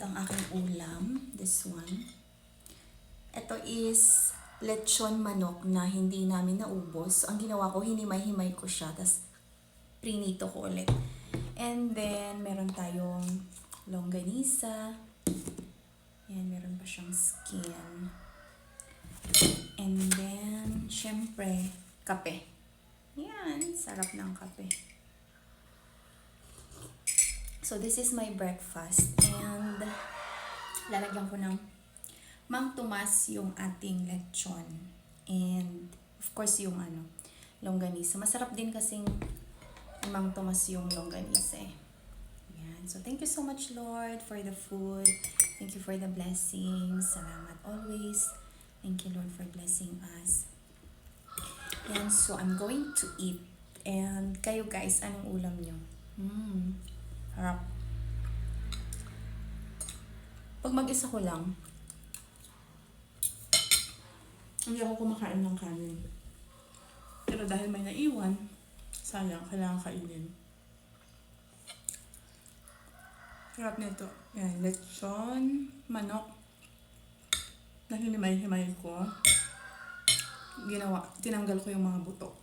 Ito ang aking ulam. This one. Ito is lechon manok na hindi namin naubos. So, ang ginawa ko, hinimay-himay ko siya. Tapos, prinito ko ulit. And then, meron tayong longganisa. Yan, meron pa siyang skin. And then, syempre, kape. Yan, sarap ng kape. So, this is my breakfast. And, lalagyan ko ng Mang Tomas yung ating lechon. And, of course, yung longganisa. Masarap din kasing Mang Tomas yung longganisa eh. Yan. So, thank you so much, Lord, for the food. Thank you for the blessings. Salamat always. Thank you, Lord, for blessing us. Yan. So, I'm going to eat. And, kayo guys, anong ulam nyo? Harap. Pag mag-isa ko lang, hindi ako kumakain ng kanin. Pero dahil may naiwan, sayang, kailangan kainin. Sarap nito. Yan, lechon, manok, na hinimay-himay ko. Tinanggal ko yung mga buto.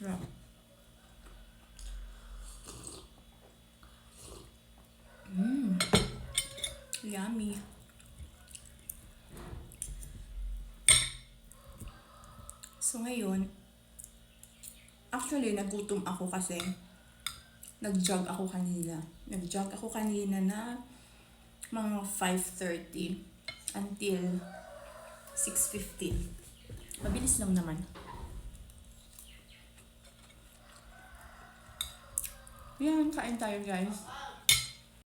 Sarap. Yummy. So ngayon, actually nagutom ako kasi nag-jog ako kanina. Nag-jog ako kanina na mga 5:30 until 6:15. Mabilis lang naman. Yan, kain tayo guys.